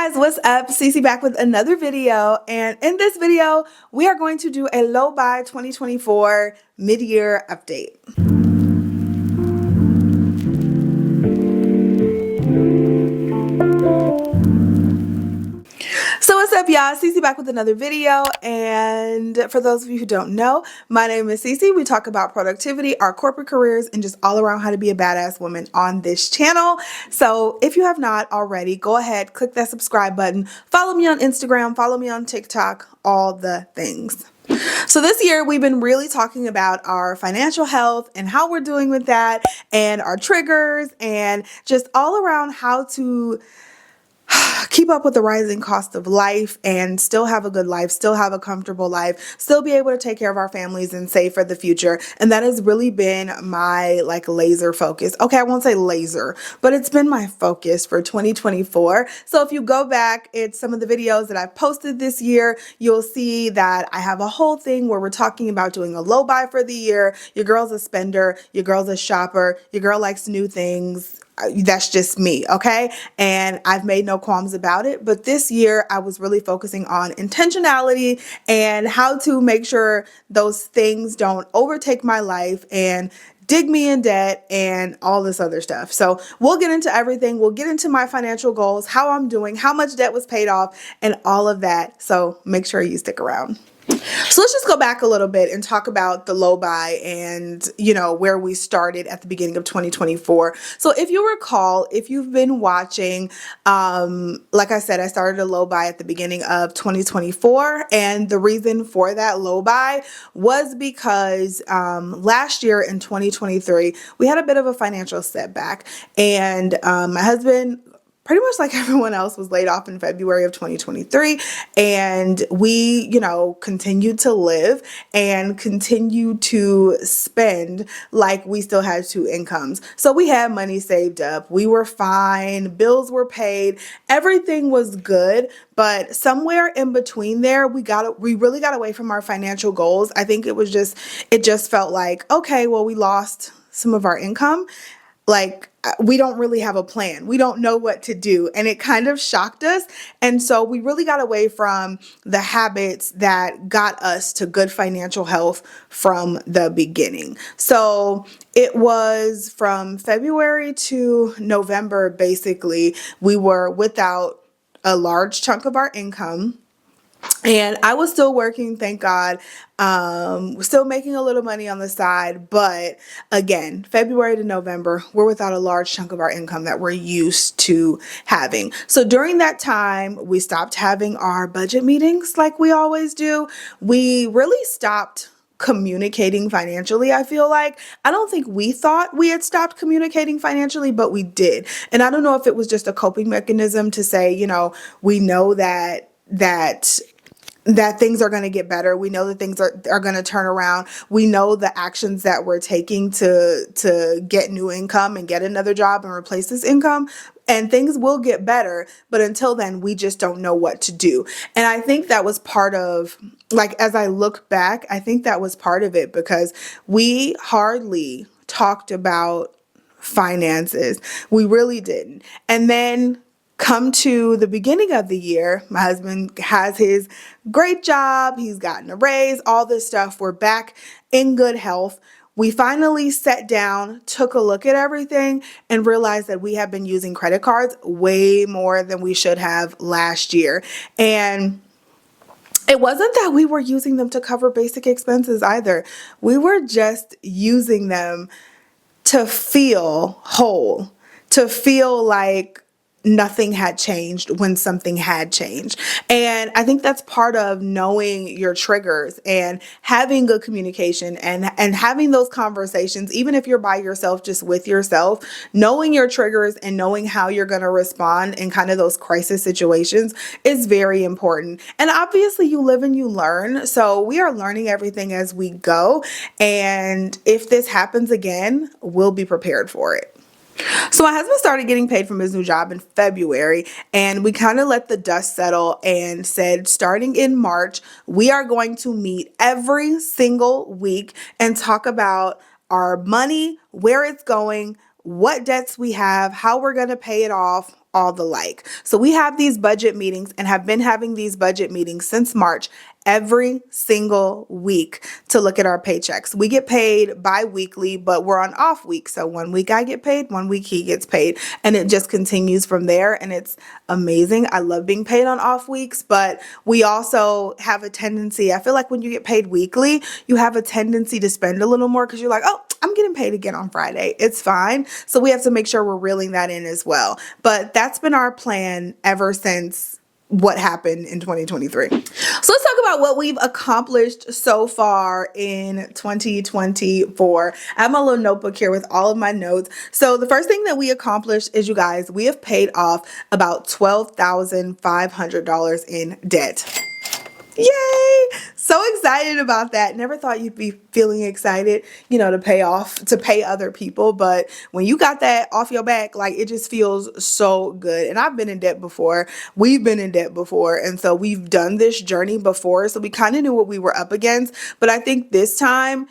Guys, what's up? Cece back with another video, and in this video we are going to do a low buy 2024 mid-year update. So what's up, y'all? Cece back with another video, and for those of you who don't know, my name is Cece. We talk about productivity, our corporate careers, and just all around how to be a badass woman on this channel. So if you have not already, go ahead, click that subscribe button, follow me on Instagram, follow me on TikTok, all the things. So this year we've been really talking about our financial health and how we're doing with that, and our triggers, and just all around how to keep up with the rising cost of life and still have a good life, still have a comfortable life, still be able to take care of our families and save for the future. And that has really been my laser focus. Okay, I won't say laser, but it's been my focus for 2024. So if you go back, it's some of the videos that I've posted this year, you'll see that I have a whole thing where we're talking about doing a low buy for the year. Your girl's a spender, your girl's a shopper, your girl likes new things. That's just me, okay? And I've made no qualms about it. But this year, I was really focusing on intentionality and how to make sure those things don't overtake my life and dig me in debt and all this other stuff. So we'll get into everything. We'll get into my financial goals, how I'm doing, how much debt was paid off, and all of that. So make sure you stick around. So let's just go back a little bit and talk about the low buy and, where we started at the beginning of 2024. So if you recall, if you've been watching, like I said, I started a low buy at the beginning of 2024. And the reason for that low buy was because last year in 2023, we had a bit of a financial setback. And my husband, pretty much like everyone else, was laid off in February of 2023. And we, continued to live and continued to spend like we still had two incomes. So we had money saved up. We were fine. Bills were paid. Everything was good. But somewhere in between there, we really got away from our financial goals. I think it just felt like, okay, well, we lost some of our income. We don't really have a plan. We don't know what to do. And it kind of shocked us. And so we really got away from the habits that got us to good financial health from the beginning. So it was from February to November, basically, we were without a large chunk of our income. And I was still working, thank God, still making a little money on the side. But again, February to November, we're without a large chunk of our income that we're used to having. So during that time, we stopped having our budget meetings like we always do. We really stopped communicating financially. I feel like, I don't think we thought we had stopped communicating financially, but we did. And I don't know if it was just a coping mechanism to say, we know that things are going to get better. We know that things are going to turn around. We know the actions that we're taking to get new income and get another job and replace this income, and things will get better. But until then, we just don't know what to do. And I think that was part of, as I look back, I think that was part of it, because we hardly talked about finances. We really didn't. And then come to the beginning of the year, my husband has his great job. He's gotten a raise, all this stuff. We're back in good health. We finally sat down, took a look at everything, and realized that we have been using credit cards way more than we should have last year. And it wasn't that we were using them to cover basic expenses either. We were just using them to feel whole, to feel like nothing had changed when something had changed. And I think that's part of knowing your triggers and having good communication and having those conversations, even if you're by yourself, just with yourself, knowing your triggers and knowing how you're going to respond in kind of those crisis situations is very important. And obviously you live and you learn. So we are learning everything as we go. And if this happens again, we'll be prepared for it. So my husband started getting paid from his new job in February, and we kind of let the dust settle and said, starting in March, we are going to meet every single week and talk about our money, where it's going, what debts we have, how we're going to pay it off, all the like. So we have these budget meetings and have been having these budget meetings since March every single week to look at our paychecks. We get paid bi-weekly, but we're on off week. So 1 week I get paid, 1 week he gets paid, and it just continues from there. And it's amazing. I love being paid on off weeks, but we also have a tendency, I feel like when you get paid weekly, you have a tendency to spend a little more because you're like, oh, I'm getting paid again on Friday. It's fine. So we have to make sure we're reeling that in as well. But that's been our plan ever since what happened in 2023. So let's talk about what we've accomplished so far in 2024. I have my little notebook here with all of my notes. So the first thing that we accomplished is, you guys, we have paid off about $12,500 in debt. Yay! So excited about that. Never thought you'd be feeling excited, to pay other people. But when you got that off your back, like, it just feels so good. And I've been in debt before. We've been in debt before. And so we've done this journey before. So we kind of knew what we were up against. But I think this time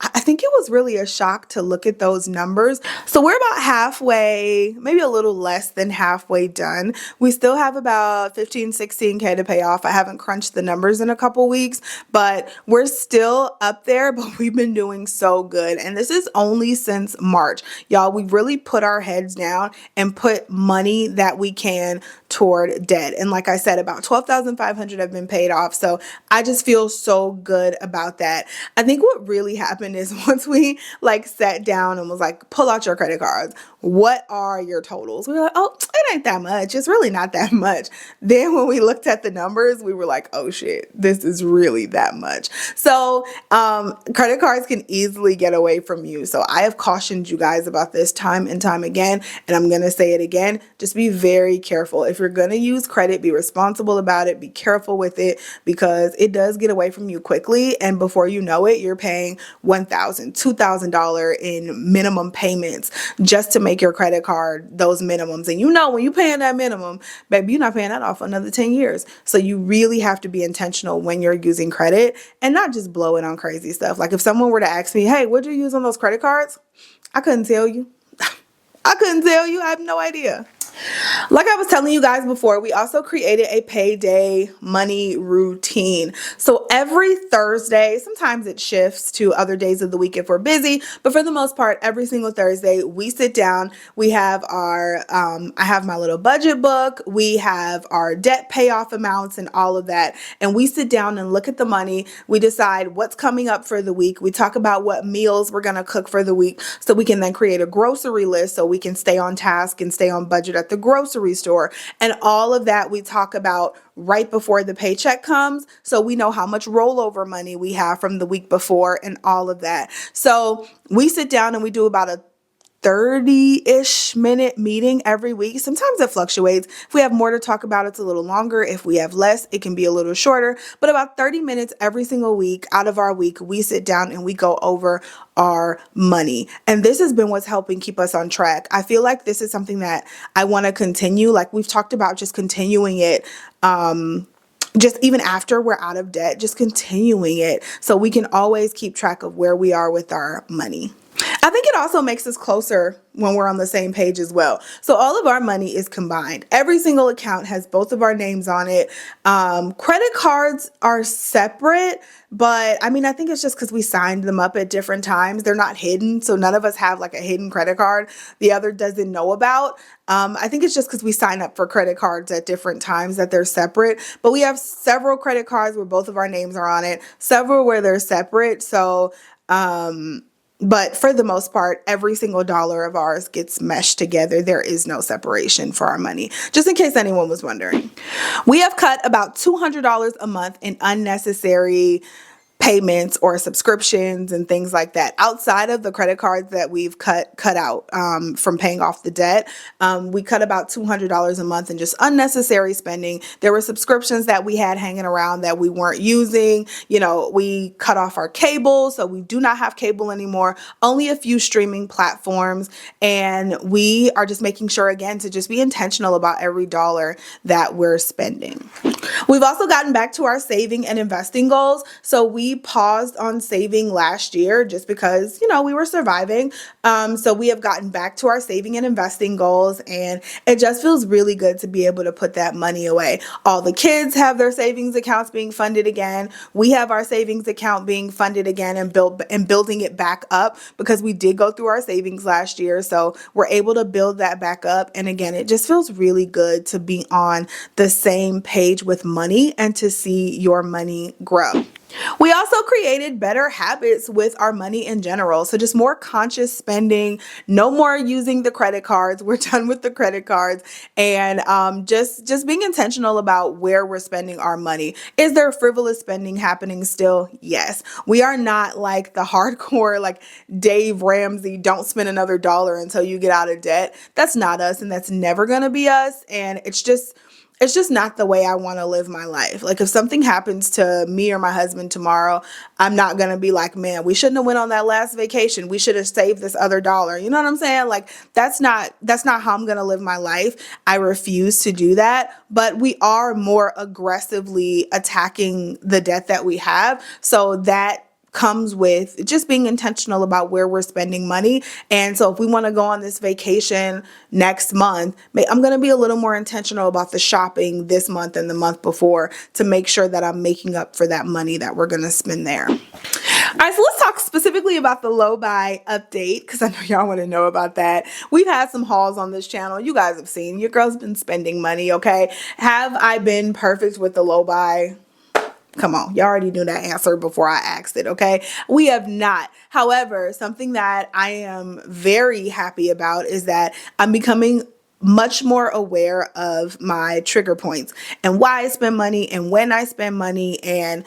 I think it was really a shock to look at those numbers. So we're about halfway, maybe a little less than halfway done. We still have about 15, 16K to pay off. I haven't crunched the numbers in a couple weeks, but we're still up there, but we've been doing so good. And this is only since March. Y'all, we really put our heads down and put money that we can toward debt. And like I said, about 12,500 have been paid off. So I just feel so good about that. I think what really happened is, once we sat down and was like, pull out your credit cards. What are your totals? We were like, oh, it ain't that much. It's really not that much. Then when we looked at the numbers, we were like, oh shit, this is really that much. So credit cards can easily get away from you. So I have cautioned you guys about this time and time again, and I'm going to say it again. Just be very careful. If you're going to use credit, be responsible about it. Be careful with it, because it does get away from you quickly. And before you know it, you're paying $1,000, $2,000 in minimum payments just to make your credit card those minimums. And when you're paying that minimum, baby, you're not paying that off for another 10 years. So you really have to be intentional when you're using credit and not just blow it on crazy stuff. Like, if someone were to ask me, hey, what'd you use on those credit cards? I couldn't tell you. I couldn't tell you. I have no idea. Like I was telling you guys before, we also created a payday money routine. So every Thursday, sometimes it shifts to other days of the week if we're busy, but for the most part, every single Thursday, we sit down, we have I have my little budget book, we have our debt payoff amounts and all of that. And we sit down and look at the money. We decide what's coming up for the week. We talk about what meals we're going to cook for the week, so we can then create a grocery list so we can stay on task and stay on budget at the grocery store. And all of that we talk about right before the paycheck comes, so we know how much rollover money we have from the week before and all of that. So we sit down and we do about a 30-ish minute meeting every week. Sometimes it fluctuates. If we have more to talk about, it's a little longer. If we have less, it can be a little shorter. But about 30 minutes every single week out of our week, we sit down and we go over our money. And this has been what's helping keep us on track. I feel like this is something that I want to continue. Like we've talked about, just continuing it. Just even after we're out of debt, just continuing it so we can always keep track of where we are with our money. I think it also makes us closer when we're on the same page as well. So all of our money is combined. Every single account has both of our names on it. Credit cards are separate, but I think it's just because we signed them up at different times. They're not hidden, so none of us have like a hidden credit card the other doesn't know about. I think it's just because we sign up for credit cards at different times that they're separate. But we have several credit cards where both of our names are on it, several where they're separate. So, but for the most part, every single dollar of ours gets meshed together. There is no separation for our money, just in case anyone was wondering. We have cut about $200 a month in unnecessary payments or subscriptions and things like that outside of the credit cards that we've cut out from paying off the debt. We cut about $200 a month in just unnecessary spending. There were subscriptions that we had hanging around that we weren't using. We cut off our cable, so we do not have cable anymore, only a few streaming platforms. And we are just making sure, again, to just be intentional about every dollar that we're spending. We've also gotten back to our saving and investing goals. So we paused on saving last year just because, we were surviving. So we have gotten back to our saving and investing goals, and it just feels really good to be able to put that money away. All the kids have their savings accounts being funded again. We have our savings account being funded again and building it back up because we did go through our savings last year. So we're able to build that back up. And again, it just feels really good to be on the same page with money and to see your money grow. We also created better habits with our money in general. So just more conscious spending, no more using the credit cards. We're done with the credit cards, and just being intentional about where we're spending our money. Is there frivolous spending happening still? Yes. We are not like the hardcore, like Dave Ramsey, don't spend another dollar until you get out of debt. That's not us, and that's never going to be us. And it's just not the way I want to live my life. Like if something happens to me or my husband tomorrow, I'm not going to be like, man, we shouldn't have went on that last vacation. We should have saved this other dollar. You know what I'm saying? Like that's not how I'm going to live my life. I refuse to do that, but we are more aggressively attacking the debt that we have. So that comes with just being intentional about where we're spending money. And so if we want to go on this vacation next month, I'm going to be a little more intentional about the shopping this month and the month before to make sure that I'm making up for that money that we're going to spend there. All right, so let's talk specifically about the low buy update because I know y'all want to know about that. We've had some hauls on this channel. You guys have seen your girl's been spending money, okay? Have I been perfect with the low buy? Come on, you already knew that answer before I asked it, okay? We have not. However, something that I am very happy about is that I'm becoming much more aware of my trigger points and why I spend money and when I spend money and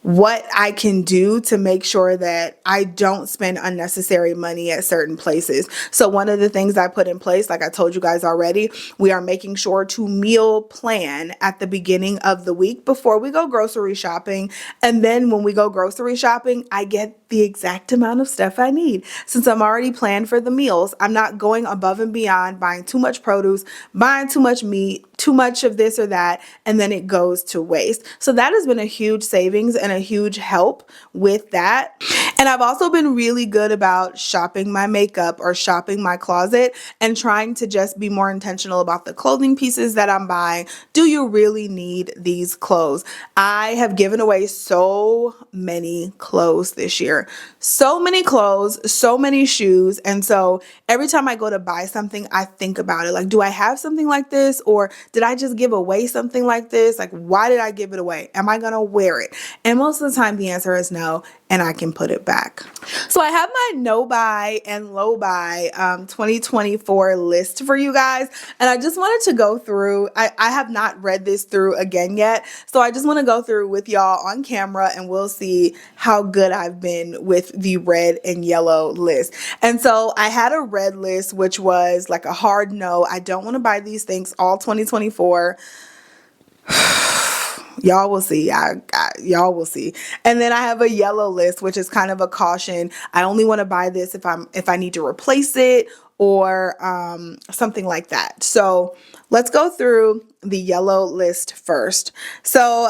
what I can do to make sure that I don't spend unnecessary money at certain places. So one of the things I put in place, like I told you guys already, we are making sure to meal plan at the beginning of the week before we go grocery shopping. And then when we go grocery shopping, I get the exact amount of stuff I need. Since I'm already planned for the meals, I'm not going above and beyond buying too much produce, buying too much meat, too much of this or that, and then it goes to waste. So that has been a huge savings and a huge help with that. And I've also been really good about shopping my makeup or shopping my closet and trying to just be more intentional about the clothing pieces that I'm buying. Do you really need these clothes? I have given away so many clothes this year. So many clothes, so many shoes. And so every time I go to buy something, I think about it. Like, do I have something like this? Or did I just give away something like this? Like, why did I give it away? Am I going to wear it? And most of the time the answer is no, and I can put it back. So I have my no buy and low buy 2024 list for you guys. And I just wanted to go through, I have not read this through again yet. So I just want to go through with y'all on camera and we'll see how good I've been with the red and yellow list. And so I had a red list, which was like a hard no. I don't want to buy these things all 2024. Y'all will see. Y'all will see. And then I have a yellow list, which is kind of a caution. I only want to buy this if I need to replace it or something like that. So let's go through the yellow list first. So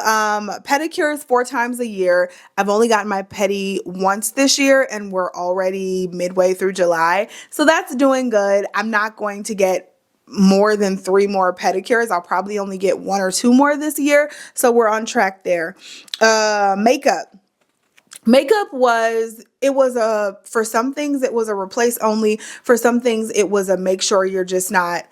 pedicures 4 times a year. I've only gotten my pedi once this year and we're already midway through July. So that's doing good. I'm not going to get more than 3 more pedicures. I'll probably only get 1 or 2 more this year. So we're on track there. Makeup. For some things it was a replace only. For some things it was a make sure you're just not,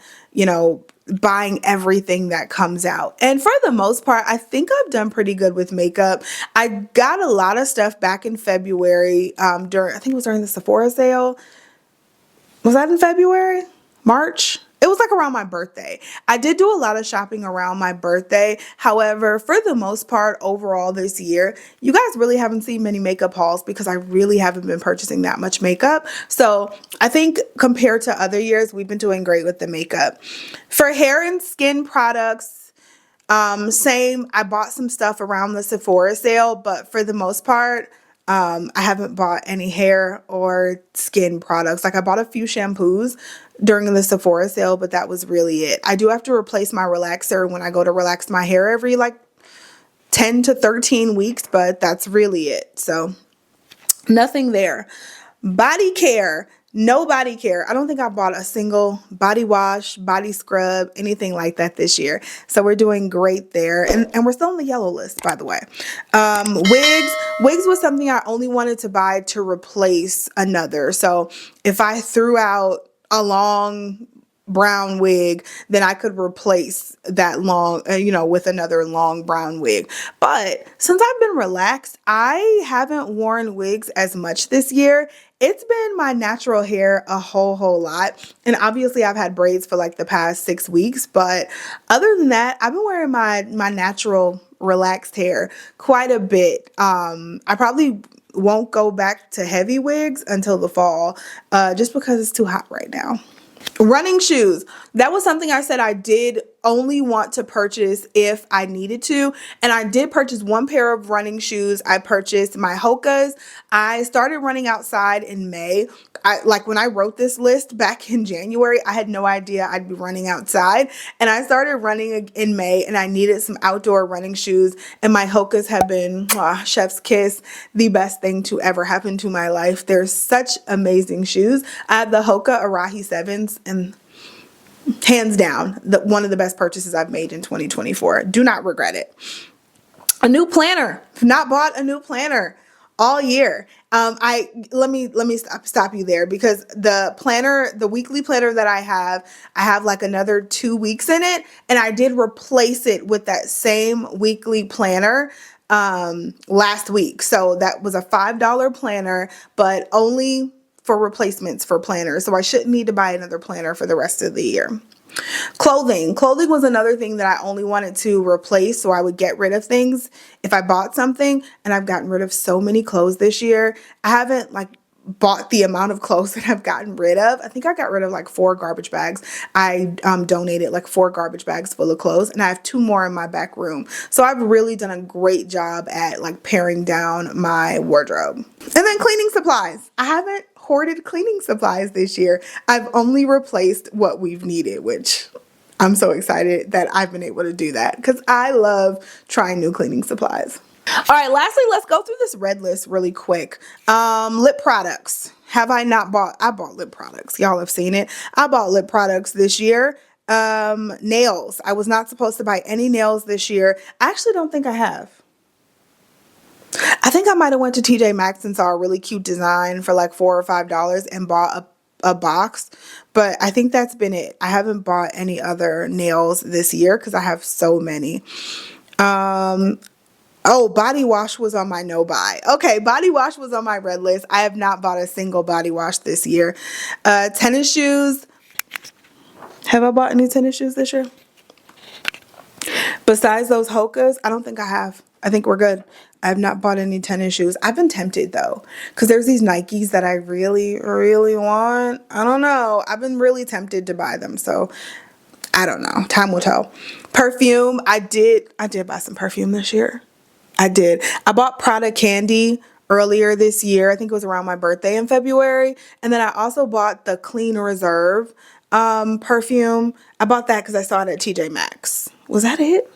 buying everything that comes out. And for the most part, I think I've done pretty good with makeup. I got a lot of stuff back in February, I think it was during the Sephora sale. Was that in February? March? It was like around my birthday. I did do a lot of shopping around my birthday. However, for the most part, overall this year, you guys really haven't seen many makeup hauls because I really haven't been purchasing that much makeup. So I think compared to other years, we've been doing great with the makeup. For hair and skin products, same. I bought some stuff around the Sephora sale, but for the most part, I haven't bought any hair or skin products. Like I bought a few shampoos during the Sephora sale, but that was really it. I do have to replace my relaxer when I go to relax my hair every 10 to 13 weeks, but that's really it. So nothing there. Body care. No body care. I don't think I bought a single body wash, body scrub, anything like that this year. So we're doing great there. And we're still on the yellow list, by the way. Wigs. Wigs was something I only wanted to buy to replace another. So if I threw out a long brown wig, then I could replace that long, with another long brown wig. But since I've been relaxed, I haven't worn wigs as much this year. It's been my natural hair a whole lot. And obviously I've had braids for like the past 6 weeks, but other than that, I've been wearing my natural relaxed hair quite a bit. I probably won't go back to heavy wigs until the fall, just because it's too hot right now. Running shoes. That was something I said I did only want to purchase if I needed to. And I did purchase one pair of running shoes. I purchased my Hoka's. I started running outside in May. Like when I wrote this list back in January, I had no idea I'd be running outside. And I started running in May and I needed some outdoor running shoes. And my Hoka's have been, chef's kiss, the best thing to ever happen to my life. They're such amazing shoes. I have the Hoka Arahi 7s and hands down, one of the best purchases I've made in 2024. Do not regret it. A new planner. Not bought a new planner all year. Let me stop you there, because the weekly planner that I have like another 2 weeks in it, and I did replace it with that same weekly planner last week. So that was a $5 planner, but only for replacements for planners. So I shouldn't need to buy another planner for the rest of the year. Clothing was another thing that I only wanted to replace, so I would get rid of things if I bought something. And I've gotten rid of so many clothes this year. I haven't bought the amount of clothes that I've gotten rid of. I think I got rid of like 4 garbage bags. I donated like 4 garbage bags full of clothes, and I have 2 more in my back room. So I've really done a great job at like paring down my wardrobe. And then cleaning supplies. I haven't hoarded cleaning supplies this year. I've only replaced what we've needed, which I'm so excited that I've been able to do that because I love trying new cleaning supplies. All right, lastly, let's go through this red list really quick. Lip products. Have I not bought? I bought lip products. Y'all have seen it. I bought lip products this year. Nails. I was not supposed to buy any nails this year. I actually don't think I have. I think I might have went to TJ Maxx and saw a really cute design for like $4 or $5 and bought a box, but I think that's been it. I haven't bought any other nails this year because I have so many. Oh, body wash was on my no buy. Okay, body wash was on my red list. I have not bought a single body wash this year. Tennis shoes. Have I bought any tennis shoes this year? Besides those Hokas, I don't think I have. I think we're good. I have not bought any tennis shoes. I've been tempted though, because there's these Nikes that I really, really want. I don't know. I've been really tempted to buy them. So I don't know. Time will tell. Perfume. I did buy some perfume this year. I did. I bought Prada candy earlier this year. I think it was around my birthday in February. And then I also bought the Clean Reserve perfume. I bought that because I saw it at TJ Maxx. Was that it?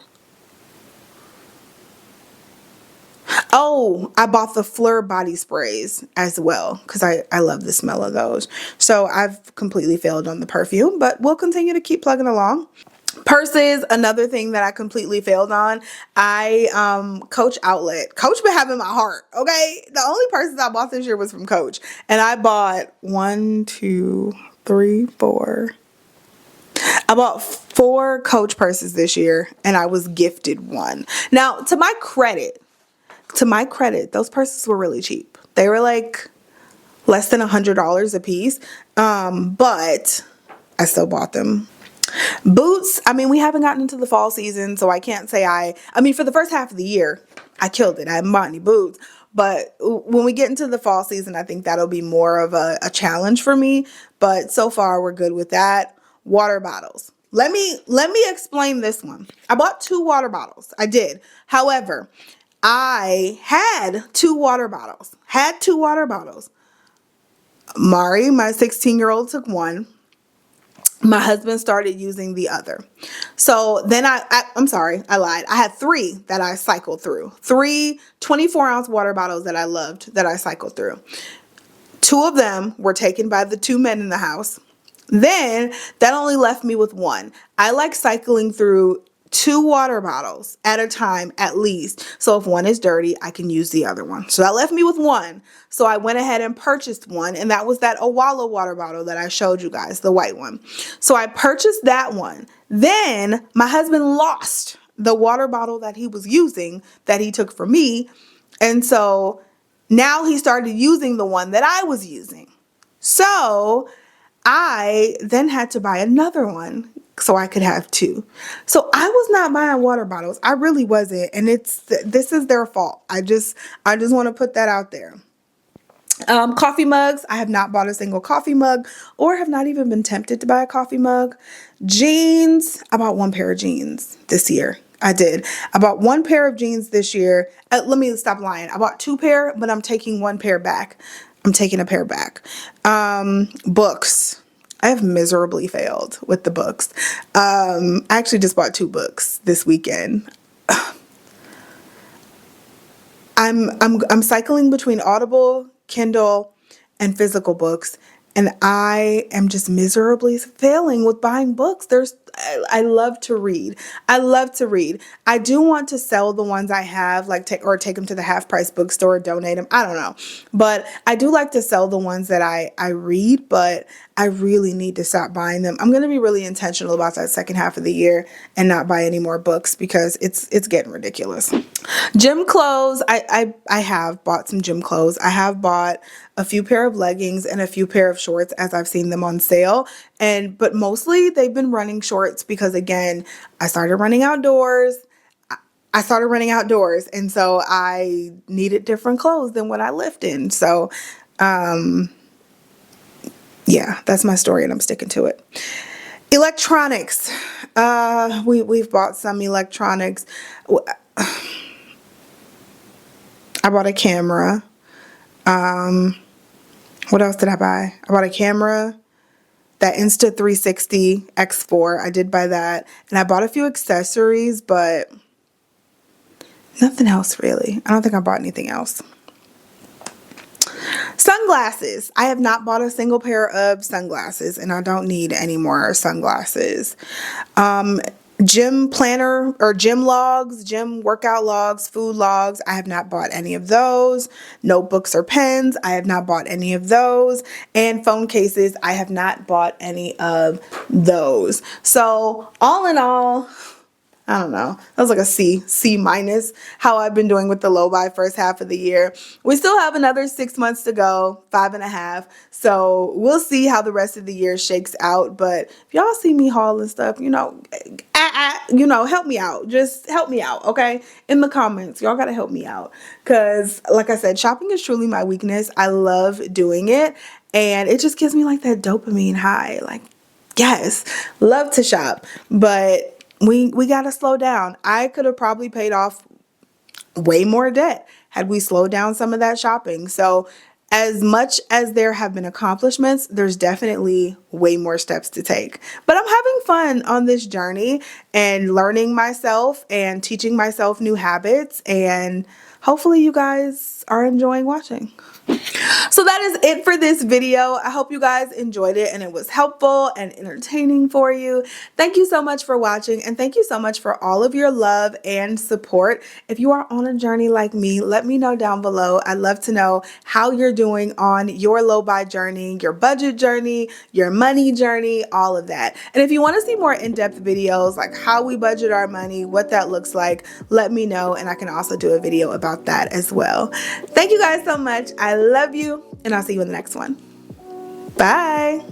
Oh, I bought the Fleur body sprays as well because I love the smell of those. So I've completely failed on the perfume, but we'll continue to keep plugging along. Purses, another thing that I completely failed on. Coach outlet. Coach been having my heart, okay? The only purses I bought this year was from Coach. And I bought 1, 2, 3, 4. I bought 4 Coach purses this year and I was gifted one. Now, to my credit, those purses were really cheap. They were like less than $100 a piece. But I still bought them. Boots, I mean, we haven't gotten into the fall season, so I can't say I mean, for the first half of the year, I killed it. I haven't bought any boots. But when we get into the fall season, I think that'll be more of a challenge for me. But so far, we're good with that. Water bottles. Let me explain this one. I bought 2 water bottles. I did. However, I had 2 water bottles. Mari, my 16-year-old, took one. My husband started using the other. So then I'm sorry, I lied. I had 3 that I cycled through. 3 24-ounce water bottles that I loved that I cycled through. 2 of them were taken by the 2 men in the house. Then that only left me with 1. I like cycling through 2 water bottles at a time at least. So if one is dirty, I can use the other one. So that left me with 1. So I went ahead and purchased one, and that was that Owala water bottle that I showed you guys, the white one. So I purchased that one. Then my husband lost the water bottle that he was using that he took from me. And so now he started using the one that I was using. So I then had to buy another one so I could have 2. So I was not buying water bottles. I really wasn't. And this is their fault. I just want to put that out there. Coffee mugs. I have not bought a single coffee mug, or have not even been tempted to buy a coffee mug. Jeans. I bought 1 pair of jeans this year. I did. I bought 1 pair of jeans this year. Let me stop lying. I bought 2 pair, but I'm taking 1 pair back. I'm taking a pair back. Books. I have miserably failed with the books. I actually just bought 2 books this weekend. I'm cycling between Audible, Kindle, and physical books, and I am just miserably failing with buying books. I love to read. I love to read. I do want to sell the ones I have, like take them to the half price bookstore, donate them. I don't know. But I do like to sell the ones that I read, but I really need to stop buying them. I'm going to be really intentional about that second half of the year and not buy any more books because it's getting ridiculous. Gym clothes. I have bought some gym clothes. I have bought a few pair of leggings and a few pair of shorts as I've seen them on sale. But mostly they've been running shorts because, again, I started running outdoors. And so I needed different clothes than what I lived in. So, yeah, that's my story and I'm sticking to it. Electronics. We've bought some electronics. I bought a camera. What else did I buy? I bought a camera, that Insta360 X4. I did buy that. And I bought a few accessories, but nothing else really. I don't think I bought anything else. Sunglasses. I have not bought a single pair of sunglasses, and I don't need any more sunglasses. Gym planner or gym logs, gym workout logs, food logs. I have not bought any of those. Notebooks or pens. I have not bought any of those. And phone cases. I have not bought any of those. So all in all, I don't know. That was like a C minus, how I've been doing with the low buy first half of the year. We still have another 6 months to go, 5.5. So we'll see how the rest of the year shakes out. But if y'all see me hauling stuff, help me out. Just help me out, okay? In the comments, y'all gotta help me out. Because like I said, shopping is truly my weakness. I love doing it. And it just gives me like that dopamine high. Like, yes, love to shop. But we got to slow down. I could have probably paid off way more debt had we slowed down some of that shopping. So as much as there have been accomplishments, there's definitely way more steps to take. But I'm having fun on this journey and learning myself and teaching myself new habits. And hopefully you guys are enjoying watching. So that is it for this video. I hope you guys enjoyed it and it was helpful and entertaining for you. Thank you so much for watching, and thank you so much for all of your love and support. If you are on a journey like me, let me know down below. I'd love to know how you're doing on your low buy journey, your budget journey, your money journey, all of that. And if you want to see more in-depth videos like how we budget our money, what that looks like, let me know, and I can also do a video about that as well. Thank you guys so much. I love you, and I'll see you in the next one. Bye.